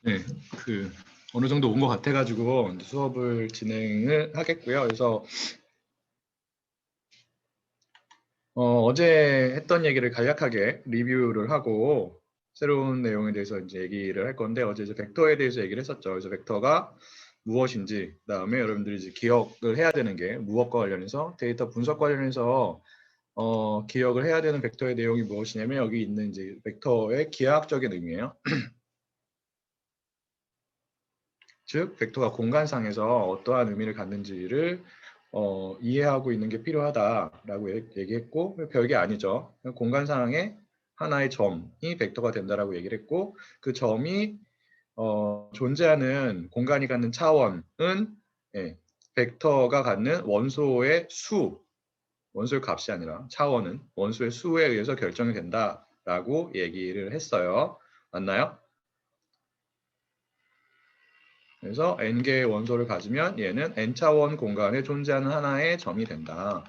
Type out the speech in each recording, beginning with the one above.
네, 그 어느 정도 온 것 같아가지고 수업을 진행을 하겠고요. 그래서 어제 했던 얘기를 간략하게 리뷰를 하고 새로운 내용에 대해서 이제 얘기를 할 건데, 어제 이제 벡터에 대해서 얘기를 했었죠. 그래서 벡터가 무엇인지, 그다음에 여러분들이 이제 기억을 해야 되는 게 무엇과 관련해서, 데이터 분석 관련해서 기억을 해야 되는 벡터의 내용이 무엇이냐면, 여기 있는 이제 벡터의 기하학적인 의미예요. 즉 벡터가 공간상에서 어떠한 의미를 갖는지를 이해하고 있는 게 필요하다라고 얘기했고, 별게 아니죠. 공간상의 하나의 점이 벡터가 된다라고 얘기를 했고, 그 점이 존재하는 공간이 갖는 차원은 예, 벡터가 갖는 원소의 수, 원소의 값이 아니라 차원은 원소의 수에 의해서 결정이 된다라고 얘기를 했어요. 맞나요? 그래서 n개의 원소를 가지면 얘는 n차원 공간에 존재하는 하나의 점이 된다.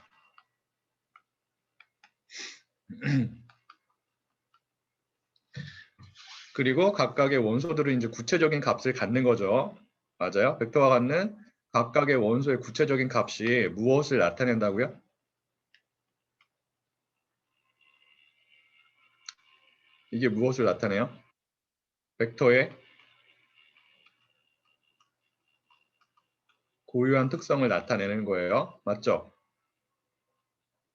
그리고 각각의 원소들은 이제 구체적인 값을 갖는 거죠. 맞아요? 벡터가 갖는 각각의 원소의 구체적인 값이 무엇을 나타낸다고요? 이게 무엇을 나타내요? 벡터의 고유한 특성을 나타내는 거예요. 맞죠?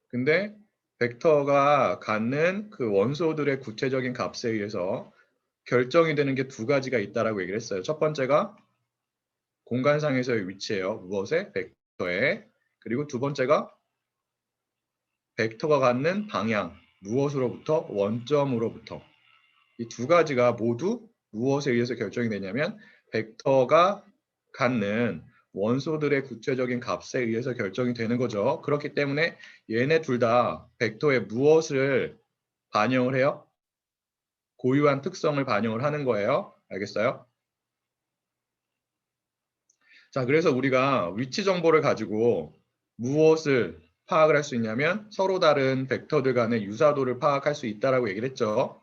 근데 벡터가 갖는 그 원소들의 구체적인 값에 의해서 결정이 되는 게 두 가지가 있다라고 얘기를 했어요. 첫 번째가 공간상에서의 위치예요. 무엇에? 벡터에. 그리고 두 번째가 벡터가 갖는 방향. 무엇으로부터? 원점으로부터. 이 두 가지가 모두 무엇에 의해서 결정이 되냐면 벡터가 갖는 원소들의 구체적인 값에 의해서 결정이 되는 거죠. 그렇기 때문에 얘네 둘 다 벡터의 무엇을 반영을 해요? 고유한 특성을 반영을 하는 거예요. 알겠어요? 자, 그래서 우리가 위치 정보를 가지고 무엇을 파악을 할 수 있냐면 서로 다른 벡터들 간의 유사도를 파악할 수 있다라고 얘기를 했죠.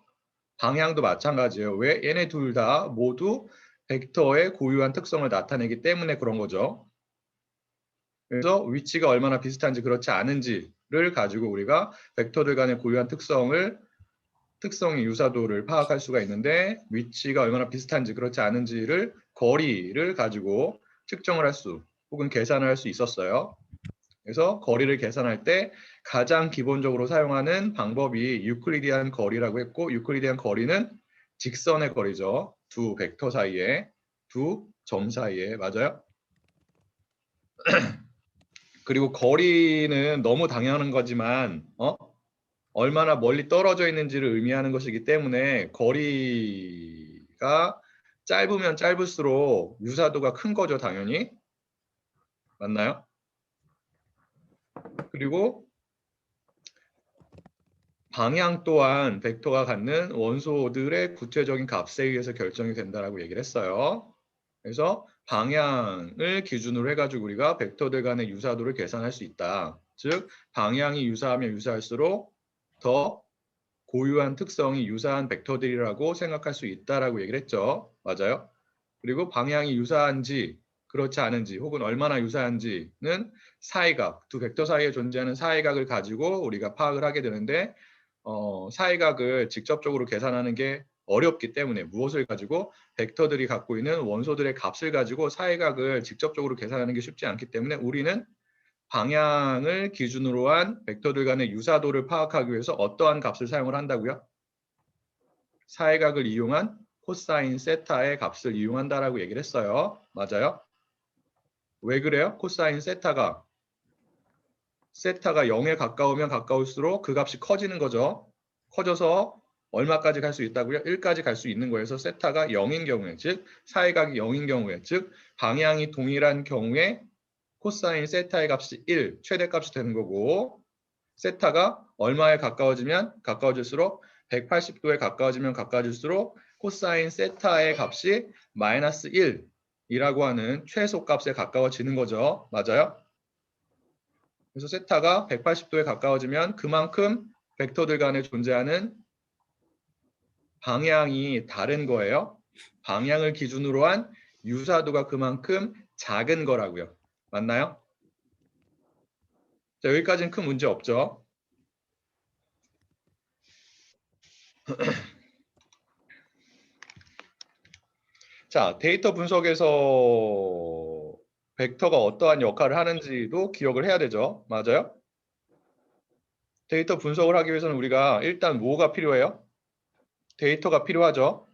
방향도 마찬가지예요. 왜? 얘네 둘 다 모두 벡터의 고유한 특성을 나타내기 때문에 그런 거죠. 그래서 위치가 얼마나 비슷한지 그렇지 않은지를 가지고 우리가 벡터들 간의 고유한 특성의 유사도를 파악할 수가 있는데, 위치가 얼마나 비슷한지 그렇지 않은지를 거리를 가지고 측정을 할 수, 혹은 계산을 할 수 있었어요. 그래서 거리를 계산할 때 가장 기본적으로 사용하는 방법이 유클리디안 거리라고 했고, 유클리디안 거리는 직선의 거리죠. 두 벡터 사이에, 두 점 사이에. 맞아요? 그리고 거리는 너무 당연한 거지만 얼마나 멀리 떨어져 있는지를 의미하는 것이기 때문에 거리가 짧으면 짧을수록 유사도가 큰 거죠, 당연히. 맞나요? 그리고 방향 또한 벡터가 갖는 원소들의 구체적인 값에 의해서 결정이 된다라고 얘기를 했어요. 그래서 방향을 기준으로 해가지고 우리가 벡터들 간의 유사도를 계산할 수 있다. 즉 방향이 유사하면 유사할수록 더 고유한 특성이 유사한 벡터들이라고 생각할 수 있다라고 얘기를 했죠. 맞아요? 그리고 방향이 유사한지 그렇지 않은지, 혹은 얼마나 유사한지는 사이각, 두 벡터 사이에 존재하는 사이각을 가지고 우리가 파악을 하게 되는데, 사이각을 직접적으로 계산하는 게 어렵기 때문에, 무엇을 가지고? 벡터들이 갖고 있는 원소들의 값을 가지고 사이각을 직접적으로 계산하는 게 쉽지 않기 때문에 우리는 방향을 기준으로 한 벡터들 간의 유사도를 파악하기 위해서 어떠한 값을 사용을 한다고요? 사이각을 이용한 코사인 세타의 값을 이용한다라고 얘기를 했어요. 맞아요? 왜 그래요? 코사인 세타가 0에 가까우면 가까울수록 그 값이 커지는 거죠. 커져서 얼마까지 갈 수 있다고요? 1까지 갈 수 있는 거에서 세타가 0인 경우에, 즉 사이각이 0인 경우에, 즉 방향이 동일한 경우에 코사인 세타의 값이 1, 최대값이 되는 거고, 세타가 얼마에 가까워지면 가까워질수록 180도에 가까워지면 가까워질수록 코사인 세타의 값이 마이너스 1이라고 하는 최소값에 가까워지는 거죠. 맞아요? 그래서 세타가 180도에 가까워지면 그만큼 벡터들 간에 존재하는 방향이 다른 거예요. 방향을 기준으로 한 유사도가 그만큼 작은 거라고요. 맞나요? 자, 여기까지는 큰 문제 없죠? 자, 데이터 분석에서 벡터가 어떠한 역할을 하는지도 기억을 해야 되죠. 맞아요? 데이터 분석을 하기 위해서는 우리가 일단 뭐가 필요해요? 데이터가 필요하죠.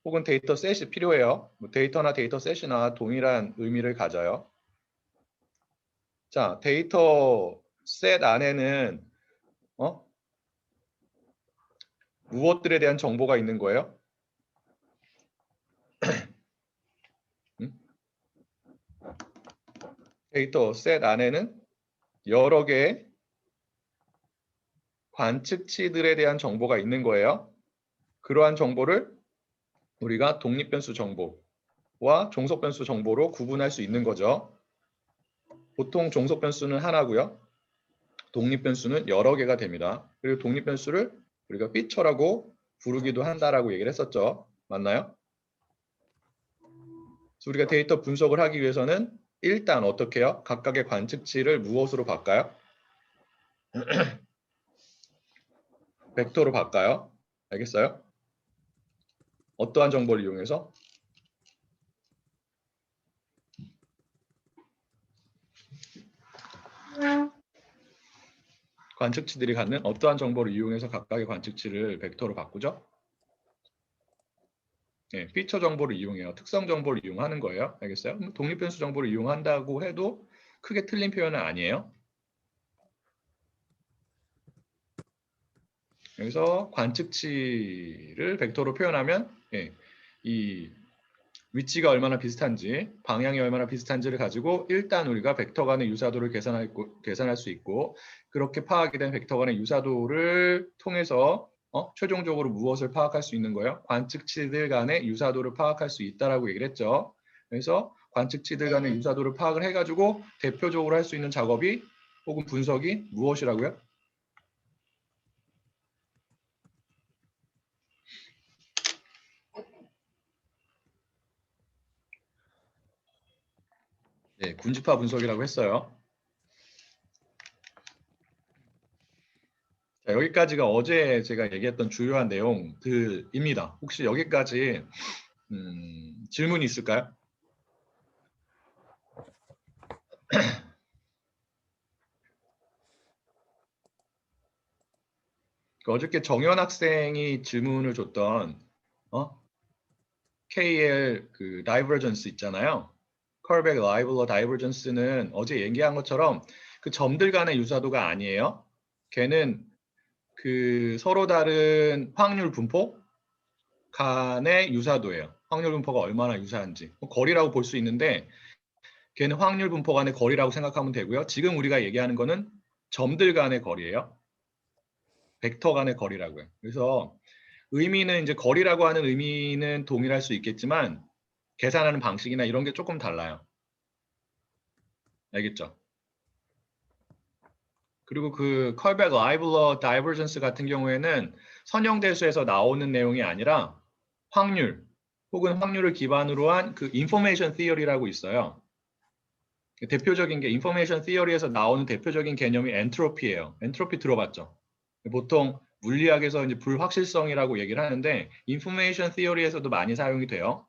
혹은 데이터 셋이 필요해요. 뭐 데이터나 데이터 셋이나 동일한 의미를 가져요. 자, 데이터 셋 안에는 무엇들에 대한 정보가 있는 거예요? 데이터 셋 안에는 여러 개의 관측치들에 대한 정보가 있는 거예요. 그러한 정보를 우리가 독립변수 정보와 종속변수 정보로 구분할 수 있는 거죠. 보통 종속변수는 하나고요. 독립변수는 여러 개가 됩니다. 그리고 독립변수를 우리가 피처라고 부르기도 한다라고 얘기를 했었죠. 맞나요? 그래서 우리가 데이터 분석을 하기 위해서는 일단 어떻게 해요? 각각의 관측치를 무엇으로 바꿔요? 벡터로 바꿔요. 알겠어요? 어떠한 정보를 이용해서? 관측치들이 갖는 어떠한 정보를 이용해서 각각의 관측치를 벡터로 바꾸죠? 네, 피처 정보를 이용해요. 특성 정보를 이용하는 거예요. 알겠어요? 독립변수 정보를 이용한다고 해도 크게 틀린 표현은 아니에요. 여기서 관측치를 벡터로 표현하면 이 위치가 얼마나 비슷한지, 방향이 얼마나 비슷한지를 가지고 일단 우리가 벡터 간의 유사도를 계산할 수 있고, 그렇게 파악이 된 벡터 간의 유사도를 통해서 최종적으로 무엇을 파악할 수 있는 거예요? 관측치들 간의 유사도를 파악할 수 있다라고 얘기를 했죠. 그래서 관측치들 간의 유사도를 파악을 해가지고 대표적으로 할 수 있는 작업이 혹은 분석이 무엇이라고요? 네, 군집화 분석이라고 했어요. 자, 여기까지가 어제 제가 얘기했던 주요한 내용들입니다. 혹시 여기까지 질문이 있을까요? 어저께 정현 학생이 질문을 줬던 KL 그 다이버전스 있잖아요. 컬백 라이블러 다이버전스는 어제 얘기한 것처럼 그 점들 간의 유사도가 아니에요. 걔는 그 서로 다른 확률 분포 간의 유사도예요. 확률 분포가 얼마나 유사한지. 거리라고 볼 수 있는데 걔는 확률 분포 간의 거리라고 생각하면 되고요. 지금 우리가 얘기하는 거는 점들 간의 거리예요. 벡터 간의 거리라고요. 그래서 의미는 이제 거리라고 하는 의미는 동일할 수 있겠지만 계산하는 방식이나 이런 게 조금 달라요. 알겠죠? 그리고 그 컬백 라이블러 다이버전스 같은 경우에는 선형대수에서 나오는 내용이 아니라 확률 혹은 확률을 기반으로 한 그 인포메이션 티어리라고 있어요. 대표적인 게 인포메이션 티어리에서 나오는 대표적인 개념이 엔트로피예요. 엔트로피 들어봤죠? 보통 물리학에서 이제 불확실성이라고 얘기를 하는데 인포메이션 티어리에서도 많이 사용이 돼요.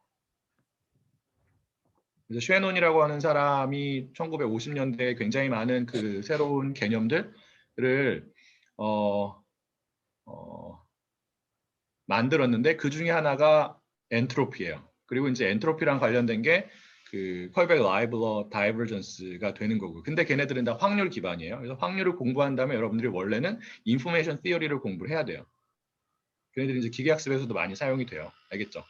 그래서 쉐논이라고 하는 사람이 1950년대에 굉장히 많은 그 새로운 개념들을 만들었는데 그 중에 하나가 엔트로피예요. 그리고 이제 엔트로피랑 관련된 게 그 컬백 라이블러 다이버전스가 되는 거고. 근데 걔네들은 다 확률 기반이에요. 그래서 확률을 공부한다면 여러분들이 원래는 인포메이션 티어리를 공부를 해야 돼요. 걔네들이 이제 기계학습에서도 많이 사용이 돼요. 알겠죠?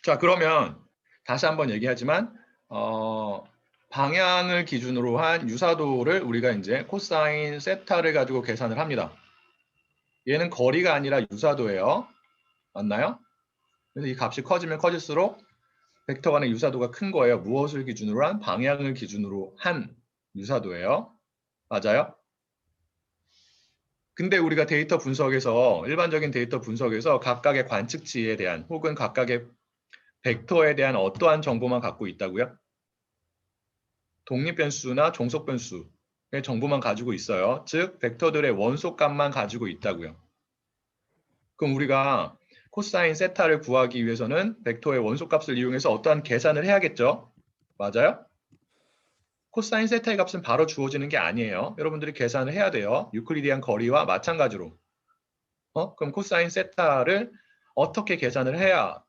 자, 그러면 다시 한번 얘기하지만 방향을 기준으로 한 유사도를 우리가 이제 코사인 세타를 가지고 계산을 합니다. 얘는 거리가 아니라 유사도예요. 맞나요? 그래서 이 값이 커지면 커질수록 벡터 간의 유사도가 큰 거예요. 무엇을 기준으로 한? 방향을 기준으로 한 유사도예요. 맞아요? 근데 우리가 데이터 분석에서 일반적인 데이터 분석에서 각각의 관측치에 대한 혹은 각각의 벡터에 대한 어떠한 정보만 갖고 있다고요? 독립변수나 종속변수의 정보만 가지고 있어요. 즉 벡터들의 원소값만 가지고 있다고요. 그럼 우리가 코사인 세타를 구하기 위해서는 벡터의 원소값을 이용해서 어떠한 계산을 해야겠죠? 맞아요? 코사인 세타의 값은 바로 주어지는 게 아니에요. 여러분들이 계산을 해야 돼요. 유클리디안 거리와 마찬가지로. 그럼 코사인 세타를 어떻게 계산을 해야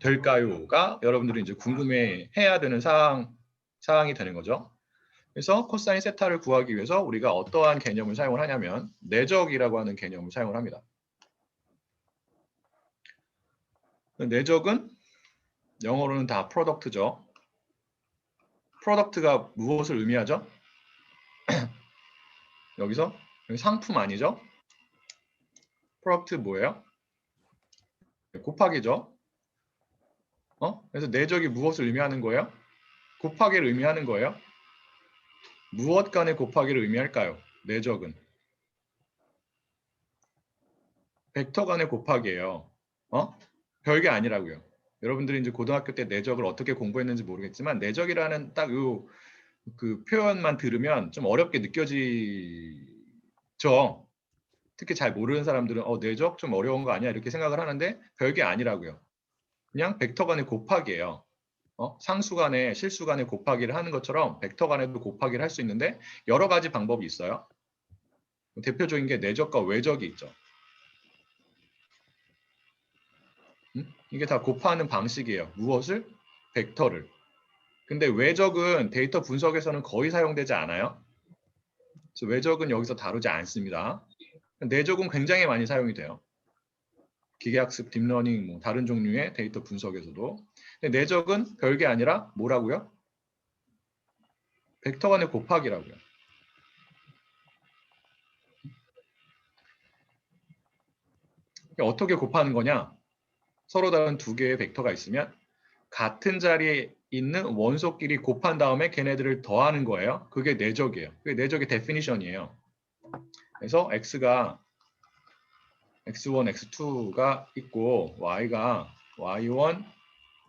될까요?가 여러분들이 이제 궁금해 해야 되는 사항이 되는 거죠. 그래서 코사인 세타를 구하기 위해서 우리가 어떠한 개념을 사용을 하냐면 내적이라고 하는 개념을 사용을 합니다. 내적은 영어로는 다 프로덕트죠. 프로덕트가 무엇을 의미하죠? 여기서 여기 상품 아니죠? 프로덕트 뭐예요? 곱하기죠. 그래서 내적이 무엇을 의미하는 거예요? 곱하기를 의미하는 거예요. 무엇 간의 곱하기를 의미할까요? 내적은 벡터 간의 곱하기예요. 별게 아니라고요. 여러분들이 이제 고등학교 때 내적을 어떻게 공부했는지 모르겠지만 내적이라는 딱 그 표현만 들으면 좀 어렵게 느껴지죠. 특히 잘 모르는 사람들은 내적 좀 어려운 거 아니야 이렇게 생각을 하는데 별게 아니라고요. 그냥 벡터 간의 곱하기예요. 상수 간의 실수 간의 곱하기를 하는 것처럼 벡터 간에도 곱하기를 할 수 있는데 여러 가지 방법이 있어요. 대표적인 게 내적과 외적이 있죠. 이게 다 곱하는 방식이에요. 무엇을? 벡터를. 근데 외적은 데이터 분석에서는 거의 사용되지 않아요. 그래서 외적은 여기서 다루지 않습니다. 내적은 굉장히 많이 사용이 돼요. 기계학습, 딥러닝, 뭐 다른 종류의 데이터 분석에서도. 근데 내적은 별게 아니라 뭐라고요? 벡터 간의 곱하기라고요. 어떻게 곱하는 거냐? 서로 다른 두 개의 벡터가 있으면 같은 자리에 있는 원소끼리 곱한 다음에 걔네들을 더하는 거예요. 그게 내적이에요. 그게 내적의 데피니션이에요. 그래서 x가 x1, x2가 있고 y가 y1,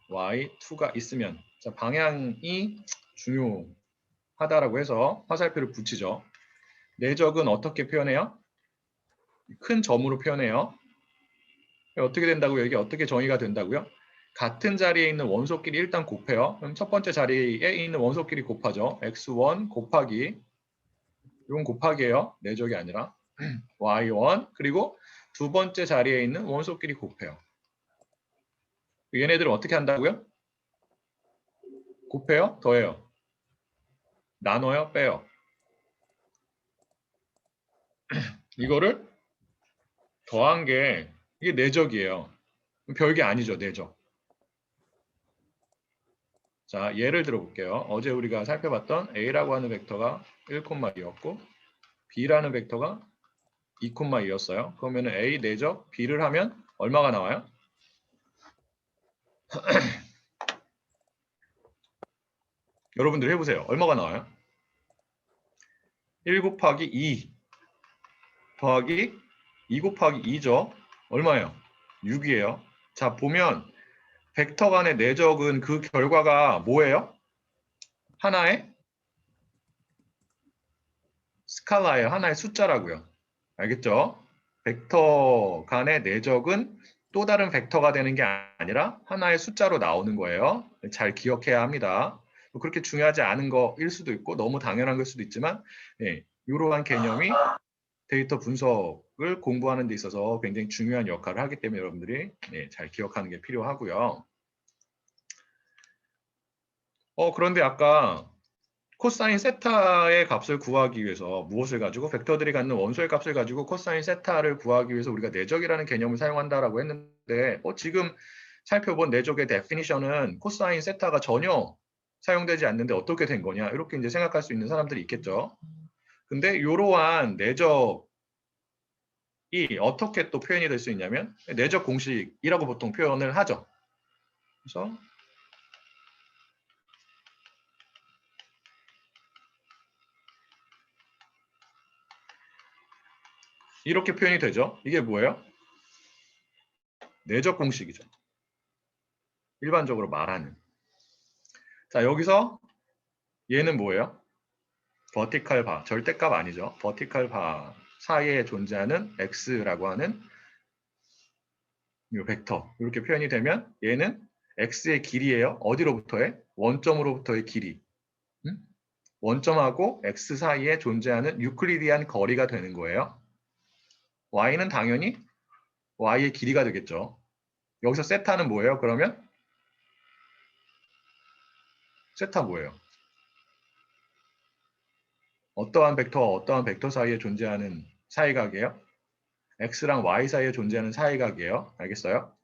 y2가 있으면 자, 방향이 중요하다라고 해서 화살표를 붙이죠. 내적은 어떻게 표현해요? 큰 점으로 표현해요. 어떻게 된다고요? 이게 어떻게 정의가 된다고요? 같은 자리에 있는 원소끼리 일단 곱해요. 그럼 첫 번째 자리에 있는 원소끼리 곱하죠. x1 곱하기 이건 곱하기예요. 내적이 아니라 y1 그리고 두 번째 자리에 있는 원소끼리 곱해요. 얘네들은 어떻게 한다고요? 곱해요? 더해요? 나눠요? 빼요? 이거를 더한 게 이게 내적이에요. 별게 아니죠. 내적. 자, 예를 들어 볼게요. 어제 우리가 살펴봤던 A라고 하는 벡터가 1,2였고 B라는 벡터가 2,2였어요. 그러면 A 내적 B를 하면 얼마가 나와요? 여러분들 해보세요. 얼마가 나와요? 1 곱하기 2 더하기 2 곱하기 2죠. 얼마예요? 6이에요. 자, 보면 벡터 간의 내적은 그 결과가 뭐예요? 하나의 스칼라예요. 하나의 숫자라고요. 알겠죠? 벡터 간의 내적은 또 다른 벡터가 되는 게 아니라 하나의 숫자로 나오는 거예요. 잘 기억해야 합니다. 그렇게 중요하지 않은 거일 수도 있고 너무 당연한 걸 수도 있지만 이러한 개념이 데이터 분석을 공부하는 데 있어서 굉장히 중요한 역할을 하기 때문에 여러분들이 잘 기억하는 게 필요하고요. 그런데 아까 코사인 세타의 값을 구하기 위해서 무엇을 가지고 벡터들이 갖는 원소의 값을 가지고 코사인 세타를 구하기 위해서 우리가 내적이라는 개념을 사용한다라고 했는데 지금 살펴본 내적의 데피니션은 코사인 세타가 전혀 사용되지 않는데 어떻게 된 거냐 이렇게 이제 생각할 수 있는 사람들이 있겠죠. 근데 이러한 내적이 어떻게 또 표현이 될 수 있냐면 내적 공식이라고 보통 표현을 하죠. 그래서 이렇게 표현이 되죠. 이게 뭐예요? 내적 공식이죠. 일반적으로 말하는. 자, 여기서 얘는 뭐예요? 버티컬 바, 절대값 아니죠. 버티컬 바 사이에 존재하는 x라고 하는 이 벡터. 이렇게 표현이 되면 얘는 x의 길이에요. 어디로부터의? 원점으로부터의 길이. 원점하고 x 사이에 존재하는 유클리디안 거리가 되는 거예요. y는 당연히 y의 길이가 되겠죠. 여기서 세타는 뭐예요? 그러면 세타 뭐예요? 어떠한 벡터와 어떠한 벡터 사이에 존재하는 사이각이에요? x랑 y 사이에 존재하는 사이각이에요. 알겠어요?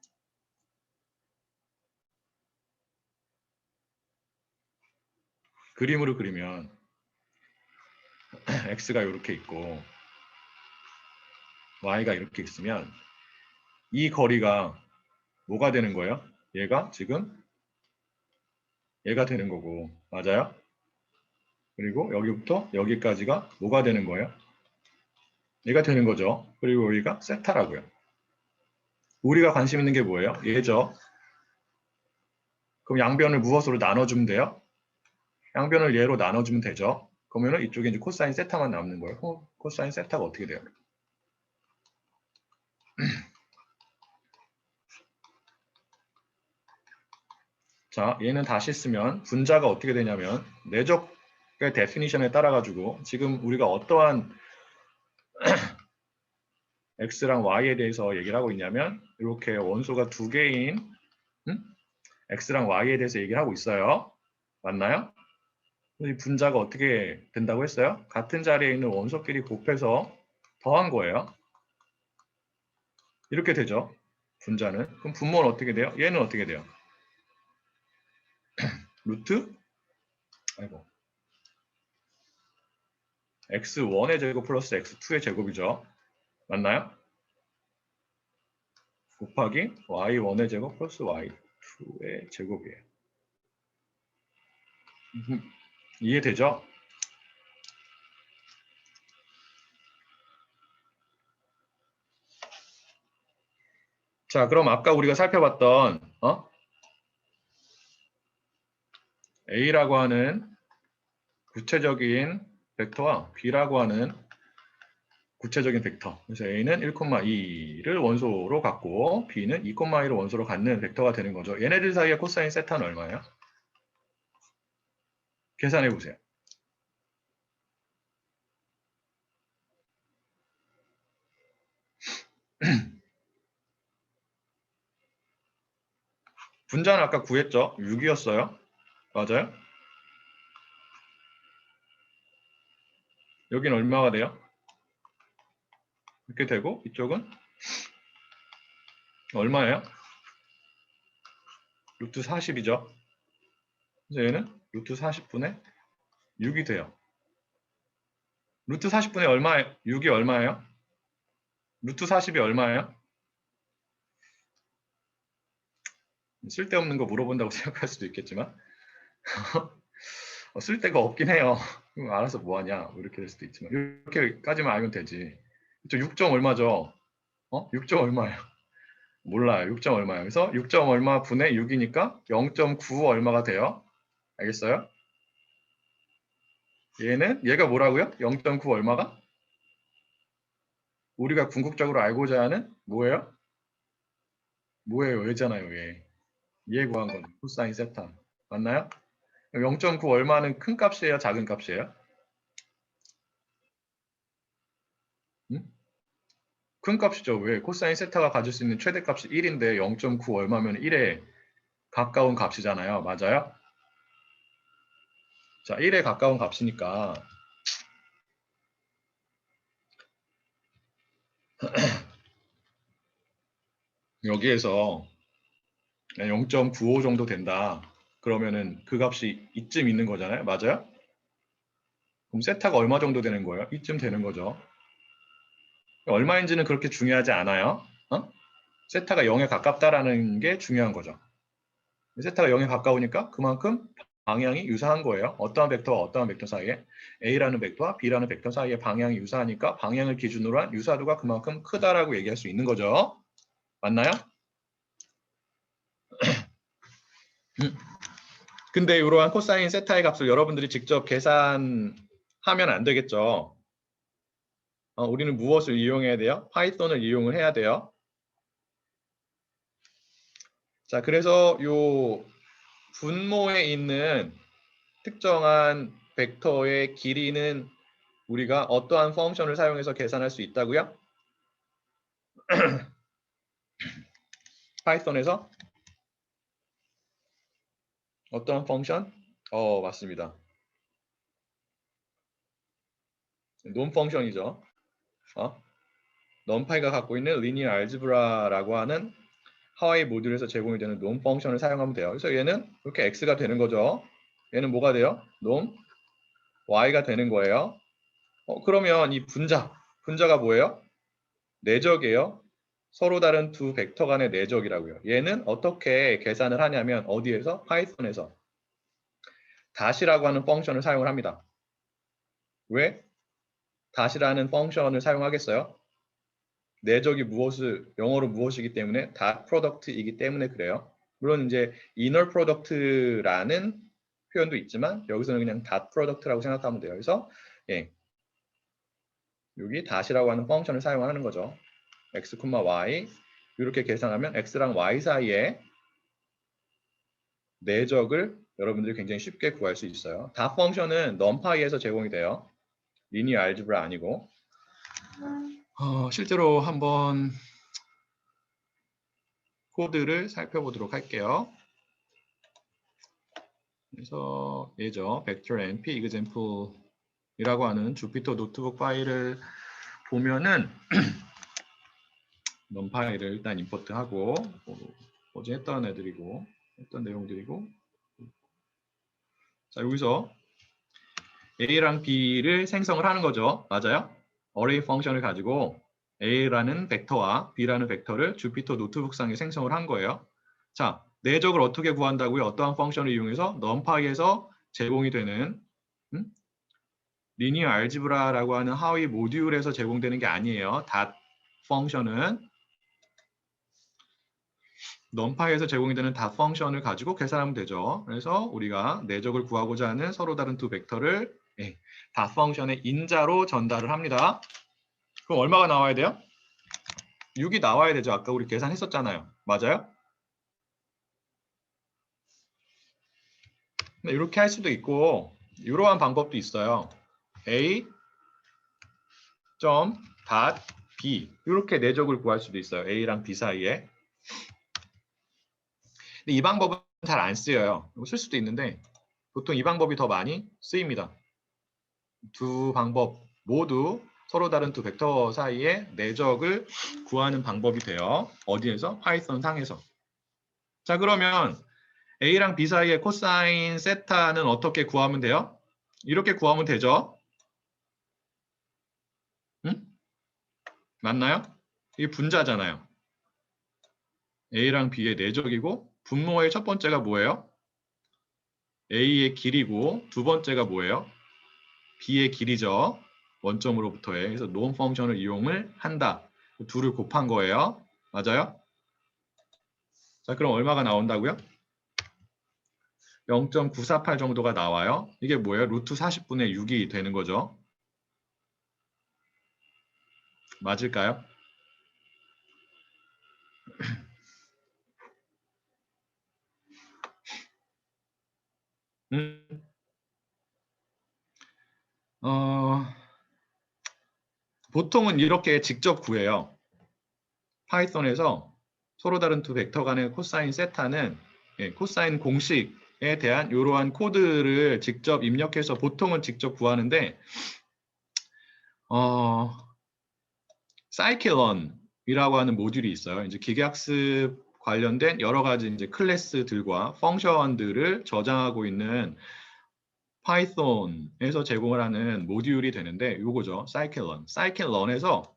그림으로 그리면 x가 이렇게 있고 y가 이렇게 있으면 이 거리가 뭐가 되는 거예요? 얘가 지금 얘가 되는 거고, 맞아요? 그리고 여기부터 여기까지가 뭐가 되는 거예요? 얘가 되는 거죠. 그리고 여기가 세타라고요. 우리가 관심 있는 게 뭐예요? 얘죠. 그럼 양변을 무엇으로 나눠주면 돼요? 양변을 얘로 나눠주면 되죠. 그러면 이쪽에 이제 코사인 세타만 남는 거예요. 코사인 세타가 어떻게 돼요? 자, 얘는 다시 쓰면 분자가 어떻게 되냐면 내적의 데피니션에 따라 가지고 지금 우리가 어떠한 x랑 y에 대해서 얘기를 하고 있냐면 이렇게 원소가 두 개인 x랑 y에 대해서 얘기를 하고 있어요. 맞나요? 이 분자가 어떻게 된다고 했어요? 같은 자리에 있는 원소끼리 곱해서 더한 거예요. 이렇게 되죠. 분자는. 그럼 분모는 어떻게 돼요? 얘는 어떻게 돼요? 루트 아이고 x1의 제곱 플러스 x2의 제곱이죠. 맞나요? 곱하기 y1의 제곱 플러스 y2의 제곱이에요. 이해되죠? 자, 그럼 아까 우리가 살펴봤던 A라고 하는 구체적인 벡터와 B라고 하는 구체적인 벡터. 그래서 A는 1,2를 원소로 갖고 B는 2,2를 원소로 갖는 벡터가 되는 거죠. 얘네들 사이의 코사인 세타는 얼마예요? 계산해 보세요. 분자는 아까 구했죠? 6이었어요. 맞아요? 여기는 얼마가 돼요? 이렇게 되고 이쪽은 얼마예요? 루트 40이죠. 그래서 얘는 루트 40분의 6이 돼요. 루트 40분의 얼마, 6이 얼마예요? 루트 40이 얼마예요? 쓸데없는 거 물어본다고 생각할 수도 있겠지만 쓸데가 없긴 해요. 알아서 뭐하냐 이렇게 될 수도 있지만 이렇게까지만 알면 되지. 6점 얼마죠? 6점 얼마예요? 몰라요. 6점 얼마예요? 그래서 6점 얼마 분의 6이니까 0.9 얼마가 돼요? 알겠어요? 얘가 뭐라고요? 0.9 얼마가? 우리가 궁극적으로 알고자 하는 뭐예요? 뭐예요? 얘잖아요. 얘 구한 건 코사인 세타. 맞나요? 0.9 얼마는 큰 값이에요? 작은 값이에요? 응? 큰 값이죠. 왜? 코사인 세타가 가질 수 있는 최대값이 1인데 0.9 얼마면 1에 가까운 값이잖아요. 맞아요? 자, 1에 가까운 값이니까 여기에서 0.95 정도 된다. 그러면은 그 값이 이쯤 있는 거잖아요. 맞아요? 그럼 세타가 얼마 정도 되는 거예요? 이쯤 되는 거죠. 얼마인지는 그렇게 중요하지 않아요. 세타가 0에 가깝다라는 게 중요한 거죠. 세타가 0에 가까우니까 그만큼 방향이 유사한 거예요. 어떠한 벡터와 어떠한 벡터 사이에 A라는 벡터와 B라는 벡터 사이에 방향이 유사하니까 방향을 기준으로 한 유사도가 그만큼 크다라고 얘기할 수 있는 거죠. 맞나요? 근데 이러한 코사인 세타의 값을 여러분들이 직접 계산하면 안 되겠죠. 우리는 무엇을 이용해야 돼요? 파이썬을 이용을 해야 돼요. 자, 그래서 요 분모에 있는 특정한 벡터의 길이는 우리가 어떠한 펑션을 사용해서 계산할 수 있다고요? 파이썬에서 어떠한 펑션? 맞습니다. 논 펑션이죠. 넘파이가 갖고 있는 리니어 알지브라라고 하는 하와이 모듈에서 제공이 되는 논 펑션을 사용하면 돼요. 그래서 얘는 이렇게 x가 되는 거죠. 얘는 뭐가 돼요? 논 y가 되는 거예요. 그러면 이 분자가 뭐예요? 내적이에요. 서로 다른 두 벡터 간의 내적이라고요. 얘는 어떻게 계산을 하냐면 어디에서? 파이썬에서 다시라고 하는 펑션을 사용을 합니다. 왜? 다시라는 펑션을 사용하겠어요? 내적이 영어로 무엇이기 때문에 닷 프로덕트이기 때문에 그래요. 물론 이제 inner product라는 표현도 있지만 여기서는 그냥 닷 프로덕트라고 생각하면 돼요. 그래서 여기 다시라고 하는 펑션을 사용하는 거죠. x, y 이렇게 계산하면 x랑 y 사이에 내적을 여러분들이 굉장히 쉽게 구할 수 있어요. 닷 펑션은 numpy에서 제공이 돼요. 리니어 알지브라 아니고. 실제로 한번 코드를 살펴보도록 할게요. 그래서 얘죠. vector np example이라고 하는 주피터 노트북 파일을 보면은 numpy를 일단 임포트하고 어제 했던 애들이고 했던 내용들이고 자 여기서 a랑 b를 생성을 하는 거죠. 맞아요? array 펑션을 가지고 a라는 벡터와 b라는 벡터를 주피터 노트북상에 생성을 한 거예요. 자, 내적을 어떻게 구한다고요? 어떠한 펑션을 이용해서 numpy에서 제공이 되는 리니어 알지브라라고 하는 하위 모듈에서 제공되는 게 아니에요. 닷 펑션은 numpy에서 제공이 되는 닷 펑션을 가지고 계산하면 되죠. 그래서 우리가 내적을 구하고자 하는 서로 다른 두 벡터를 닷 펑션의 인자로 전달을 합니다. 그럼 얼마가 나와야 돼요? 6이 나와야 되죠. 아까 우리 계산했었잖아요. 맞아요? 이렇게 할 수도 있고 이러한 방법도 있어요. a b 이렇게 내적을 구할 수도 있어요. a랑 b 사이에. 근데 이 방법은 잘 안 쓰여요. 쓸 수도 있는데 보통 이 방법이 더 많이 쓰입니다. 두 방법 모두 서로 다른 두 벡터 사이에 내적을 구하는 방법이 돼요. 어디에서? 파이썬 상에서. 자, 그러면 A랑 B 사이의 코사인 세타는 어떻게 구하면 돼요? 이렇게 구하면 되죠? 응? 맞나요? 이게 분자잖아요. A랑 B의 내적이고 분모의 첫 번째가 뭐예요? A의 길이고 두 번째가 뭐예요? B의 길이죠. 원점으로부터의. 그래서 논 펑션을 이용을 한다. 둘을 곱한 거예요. 맞아요? 자, 그럼 얼마가 나온다고요? 0.948 정도가 나와요. 이게 뭐예요? 루트 40분의 6이 되는 거죠. 맞을까요? 보통은 이렇게 직접 구해요. 파이썬에서 서로 다른 두 벡터 간의 코사인 세타는 코사인 공식에 대한 이러한 코드를 직접 입력해서 보통은 직접 구하는데 사이클런이라고 하는 모듈이 있어요. 이제 기계학습 관련된 여러 가지 이제 클래스들과 펑션들을 저장하고 있는 파이썬에서 제공을 하는 모듈이 되는데 이거죠. 사이클런. 사이클런에서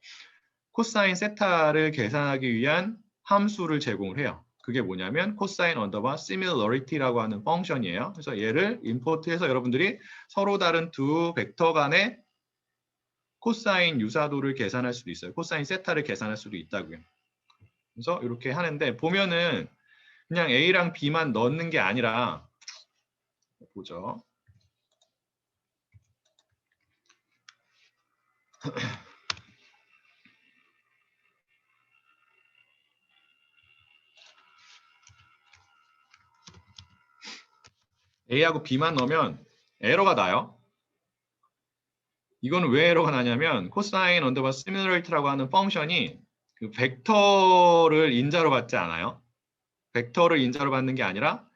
코사인 세타를 계산하기 위한 함수를 제공을 해요. 그게 뭐냐면 코사인 언더바 similarity라고 하는 펑션이에요. 그래서 얘를 임포트해서 여러분들이 서로 다른 두 벡터 간의 코사인 유사도를 계산할 수도 있어요. 코사인 세타를 계산할 수도 있다고요. 그래서 이렇게 하는데 보면은 그냥 A랑 B만 넣는 게 아니라 보죠. A하고 B만 넣으면 에러가 나요. 이거는 왜 에러가 나냐면 코사인 언더바 시뮬레이트라고 하는 펑션이 그 벡터를 인자로 받지 않아요. 벡터를 인자로 받는 게 아니라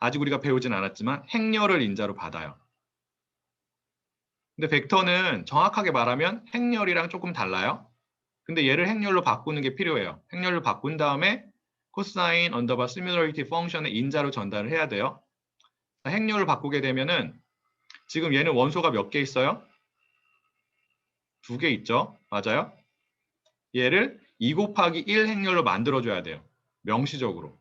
아직 우리가 배우진 않았지만 행렬을 인자로 받아요. 근데 벡터는 정확하게 말하면 행렬이랑 조금 달라요. 근데 얘를 행렬로 바꾸는 게 필요해요. 행렬로 바꾼 다음에 코사인 언더바 시뮬레이트 펑션의 인자로 전달을 해야 돼요. 행렬을 바꾸게 되면은 지금 얘는 원소가 몇 개 있어요? 2개 있죠? 맞아요? 얘를 2 곱하기 1 행렬로 만들어줘야 돼요. 명시적으로.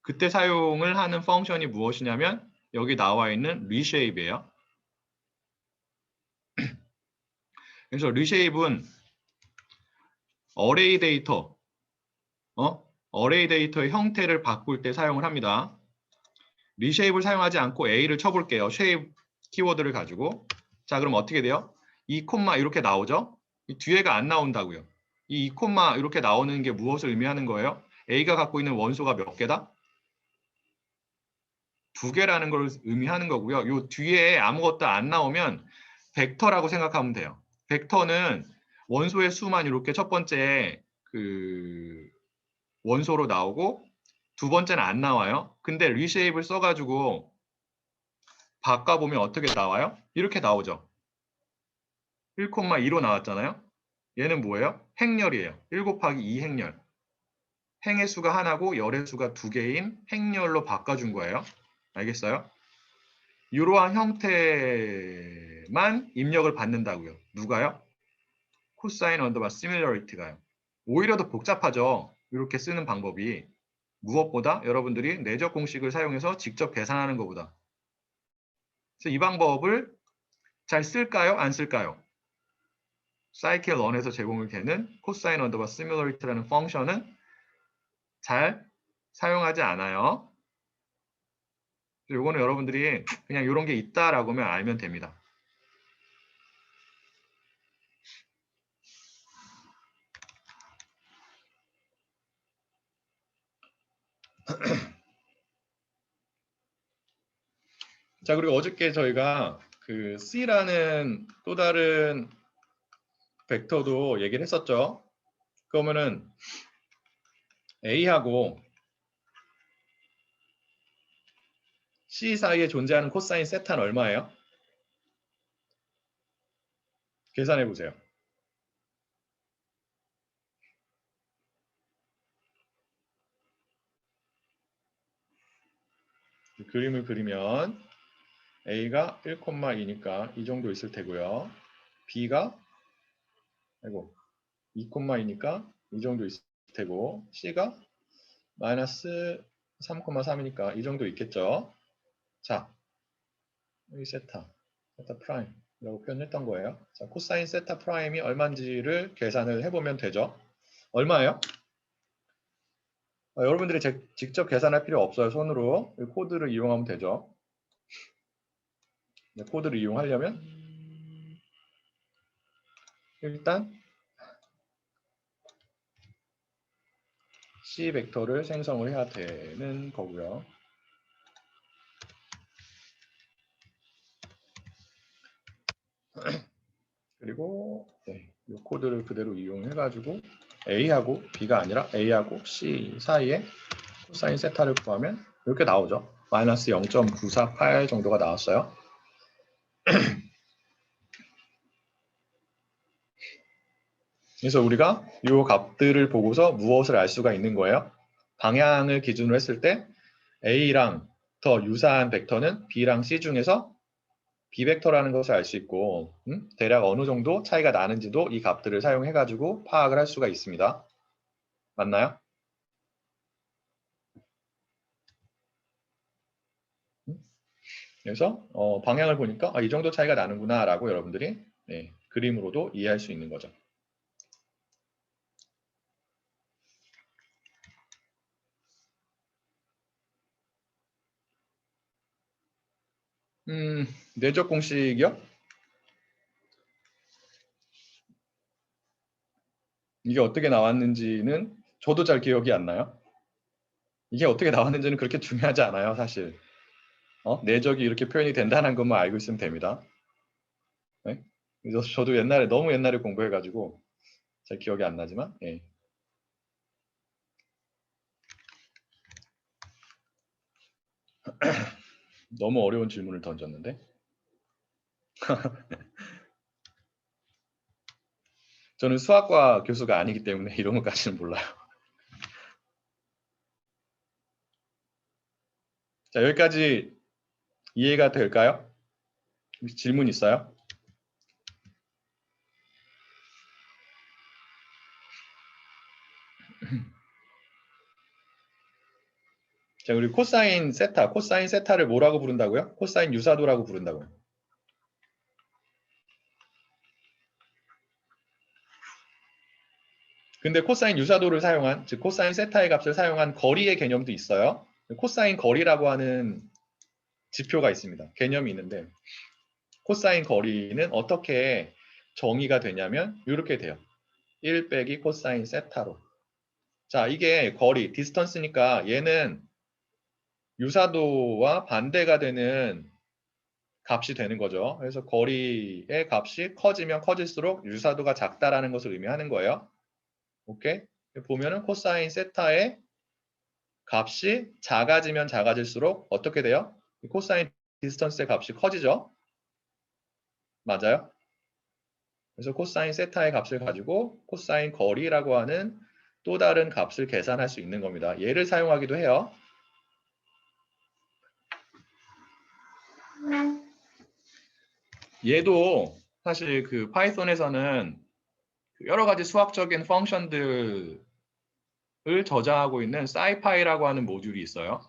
그때 사용을 하는 펑션이 무엇이냐면 여기 나와 있는 reshape이에요. 그래서 reshape은 어레이 데이터, 어레이 데이터의 형태를 바꿀 때 사용을 합니다. reshape을 사용하지 않고 A를 쳐볼게요. shape 키워드를 가지고. 자, 그럼 어떻게 돼요? 2 콤마 이렇게 나오죠? 이 뒤에가 안 나온다고요. 이 2 콤마 이렇게 나오는 게 무엇을 의미하는 거예요? A가 갖고 있는 원소가 몇 개다? 2개라는 걸 의미하는 거고요. 요 뒤에 아무것도 안 나오면 벡터라고 생각하면 돼요. 벡터는 원소의 수만 이렇게 첫 번째 그 원소로 나오고 두 번째는 안 나와요. 근데 reshape을 써가지고 바꿔보면 어떻게 나와요? 이렇게 나오죠. 1,2로 나왔잖아요. 얘는 뭐예요? 행렬이에요. 1 곱하기 2 행렬. 행의 수가 하나고 열의 수가 2개인 행렬로 바꿔준 거예요. 알겠어요? 이러한 형태만 입력을 받는다고요. 누가요? 코사인 언더바 시뮬러리티가요. 오히려 더 복잡하죠. 이렇게 쓰는 방법이. 무엇보다 여러분들이 내적 공식을 사용해서 직접 계산하는 것보다. 그래서 이 방법을 잘 쓸까요? 안 쓸까요? scikit-learn에서 제공이 되는 코사인 언더바 시뮬러리티라는 펑션은 잘 사용하지 않아요. 요거는 여러분들이 그냥 이런 게 있다라고 하면 알면 됩니다. 자, 그리고 어저께 저희가 그 C라는 또 다른 벡터도 얘기를 했었죠. 그러면은 A하고 C 사이에 존재하는 코사인 세타는 얼마예요? 계산해 보세요. 그림을 그리면 A가 1,2니까 이 정도 있을 테고요. B가 2,2니까 이 정도 있을 테고 C가 마이너스 3,3이니까 이 정도 있겠죠. 자, 여기 세타 프라임이라고 표현했던 거예요. 자, 코사인 세타 프라임이 얼마인지를 계산을 해보면 되죠. 얼마예요? 여러분들이 직접 계산할 필요 없어요. 손으로 코드를 이용하면 되죠. 코드를 이용하려면 일단 C 벡터를 생성을 해야 되는 거고요. 그리고 이 코드를 그대로 이용해가지고 A하고 B가 아니라 A하고 C 사이에 코사인 세타를 구하면 이렇게 나오죠. 마이너스 0.948 정도가 나왔어요. 그래서 우리가 이 값들을 보고서 무엇을 알 수가 있는 거예요? 방향을 기준으로 했을 때 A랑 더 유사한 벡터는 B랑 C 중에서 B벡터라는 것을 알 수 있고 대략 어느 정도 차이가 나는지도 이 값들을 사용해가지고 파악을 할 수가 있습니다. 맞나요? 그래서 방향을 보니까 이 정도 차이가 나는구나 라고 여러분들이 그림으로도 이해할 수 있는 거죠. 내적 공식이요? 이게 어떻게 나왔는지는 저도 잘 기억이 안 나요. 이게 어떻게 나왔는지는 그렇게 중요하지 않아요, 사실. 내적이 이렇게 표현이 된다는 것만 알고 있으면 됩니다. 네? 그래서 저도 너무 옛날에 공부해가지고 잘 기억이 안 나지만, 예. 너무 어려운 질문을 던졌는데. 저는 수학과 교수가 아니기 때문에 이런 것까지는 몰라요. 자, 여기까지 이해가 될까요? 질문 있어요? 자, 그리고 코사인 세타를 뭐라고 부른다고요? 코사인 유사도라고 부른다고요. 근데 코사인 유사도를 사용한, 즉 코사인 세타의 값을 사용한 거리의 개념도 있어요. 코사인 거리라고 하는 지표가 있습니다. 개념이 있는데 코사인 거리는 어떻게 정의가 되냐면 이렇게 돼요. 1 빼기 코사인 세타로. 자, 이게 거리, 디스턴스니까 얘는 유사도와 반대가 되는 값이 되는 거죠. 그래서 거리의 값이 커지면 커질수록 유사도가 작다라는 것을 의미하는 거예요. 오케이? 보면은 코사인 세타의 값이 작아지면 작아질수록 어떻게 돼요? 코사인 디스턴스의 값이 커지죠. 맞아요? 그래서 코사인 세타의 값을 가지고 코사인 거리라고 하는 또 다른 값을 계산할 수 있는 겁니다. 얘를 사용하기도 해요. 얘도 사실 그 파이썬에서는 여러 가지 수학적인 펑션들을 저장하고 있는 사이파이라고 하는 모듈이 있어요.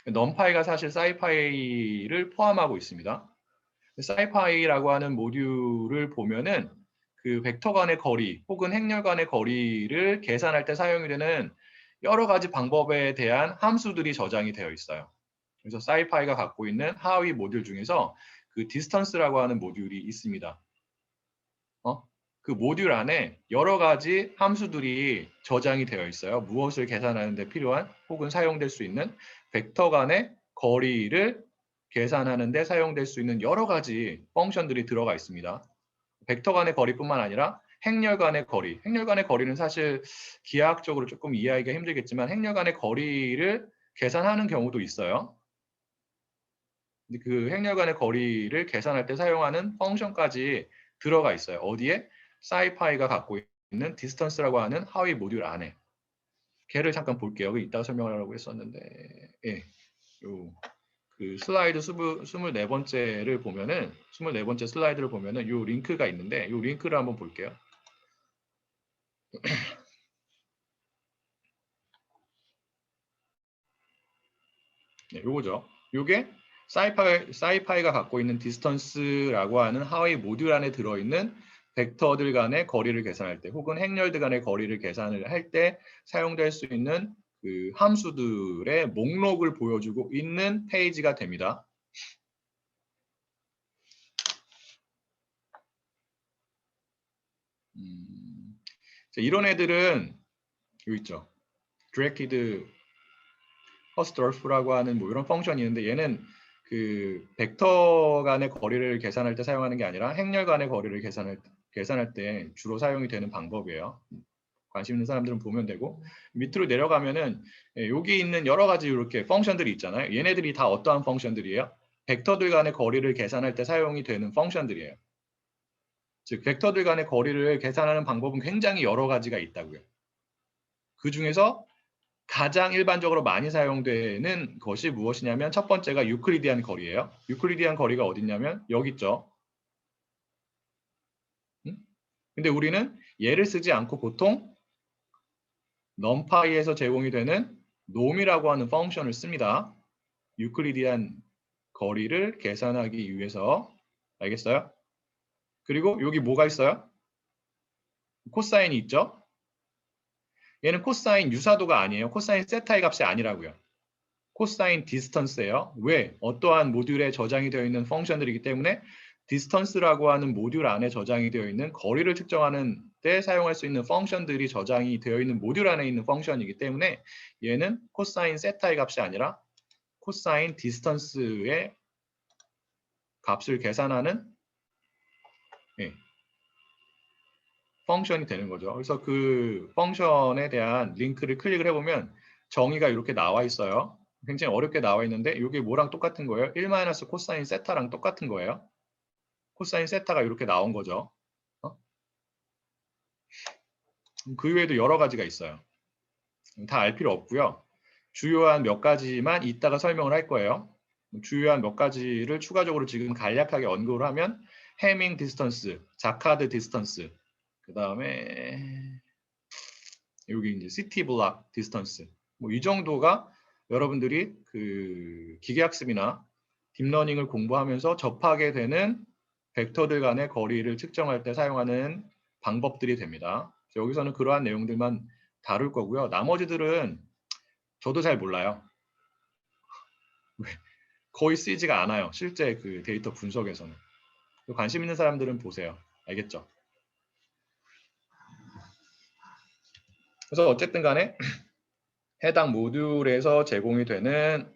넘파이가 사실 사이파이를 포함하고 있습니다. 사이파이라고 하는 모듈을 보면은 그 벡터 간의 거리 혹은 행렬 간의 거리를 계산할 때 사용이 되는 여러 가지 방법에 대한 함수들이 저장이 되어 있어요. 그래서 사이파이가 갖고 있는 하위 모듈 중에서 그 디스턴스라고 하는 모듈이 있습니다. 그 모듈 안에 여러 가지 함수들이 저장이 되어 있어요. 무엇을 계산하는 데 필요한 혹은 사용될 수 있는 벡터 간의 거리를 계산하는 데 사용될 수 있는 여러 가지 펑션들이 들어가 있습니다. 벡터 간의 거리뿐만 아니라 행렬 간의 거리. 행렬 간의 거리는 사실 기하학적으로 조금 이해하기가 힘들겠지만 행렬 간의 거리를 계산하는 경우도 있어요. 그 행렬 간의 거리를 계산할 때 사용하는 펑션까지 들어가 있어요. 어디에? 사이파이가 갖고 있는 디스턴스라고 하는 하위 모듈 안에. 걔를 잠깐 볼게요. 이따가 설명을 하려고 했었는데, 예, 그 슬라이드 24번째를 보면은 24번째 슬라이드를 보면은 요 링크가 있는데 요 링크를 한번 볼게요. 네, 요거죠. 요게 사이파이가 갖고 있는 디스턴스라고 하는 하위 모듈 안에 들어있는 벡터들 간의 거리를 계산할 때 혹은 행렬들 간의 거리를 계산을 할 때 사용될 수 있는 그 함수들의 목록을 보여주고 있는 페이지가 됩니다. 이런 애들은 여기 있죠. 디렉티드 허스돌프라고 하는 뭐 이런 펑션이 있는데 얘는 그 벡터 간의 거리를 계산할 때 사용하는 게 아니라 행렬 간의 거리를 계산할 때 주로 사용이 되는 방법이에요. 관심 있는 사람들은 보면 되고 밑으로 내려가면은 여기 있는 여러 가지 이렇게 펑션들이 있잖아요. 얘네들이 다 어떠한 펑션들이에요? 벡터들 간의 거리를 계산할 때 사용이 되는 펑션들이에요. 즉 벡터들 간의 거리를 계산하는 방법은 굉장히 여러 가지가 있다고요. 그 중에서 가장 일반적으로 많이 사용되는 것이 무엇이냐면 첫 번째가 유클리디안 거리예요. 유클리디안 거리가 어딨냐면 여기 있죠. 근데 우리는 얘를 쓰지 않고 보통 넘파이에서 제공이 되는 놈이라고 하는 펑션을 씁니다. 유클리디안 거리를 계산하기 위해서. 알겠어요? 그리고 여기 뭐가 있어요? 코사인이 있죠? 얘는 코사인 유사도가 아니에요. 코사인 세타의 값이 아니라고요. 코사인 디스턴스예요. 왜? 어떠한 모듈에 저장이 되어 있는 펑션들이기 때문에 디스턴스라고 하는 모듈 안에 저장이 되어 있는 거리를 측정하는 때 사용할 수 있는 펑션들이 저장이 되어 있는 모듈 안에 있는 펑션이기 때문에 얘는 코사인 세타의 값이 아니라 코사인 디스턴스의 값을 계산하는 펑션이 되는 거죠. 그래서 그 펑션에 대한 링크를 클릭을 해보면 정의가 이렇게 나와 있어요. 굉장히 어렵게 나와 있는데 이게 뭐랑 똑같은 거예요? 1 코사인 세타랑 똑같은 거예요. 코사인 세타가 이렇게 나온 거죠. 그 외에도 여러 가지가 있어요. 다 알 필요 없고요. 주요한 몇 가지만 이따가 설명을 할 거예요. 주요한 몇 가지를 추가적으로 지금 간략하게 언급을 하면 해밍 디스턴스, 자카드 디스턴스, 그 다음에 여기 이제 시티 블락 디스턴스, 뭐 이 정도가 여러분들이 그 기계학습이나 딥러닝을 공부하면서 접하게 되는 벡터들 간의 거리를 측정할 때 사용하는 방법들이 됩니다. 여기서는 그러한 내용들만 다룰 거고요. 나머지들은 저도 잘 몰라요. 거의 쓰이지가 않아요. 실제 그 데이터 분석에서는. 관심 있는 사람들은 보세요. 알겠죠? 그래서 어쨌든 간에 해당 모듈에서 제공이 되는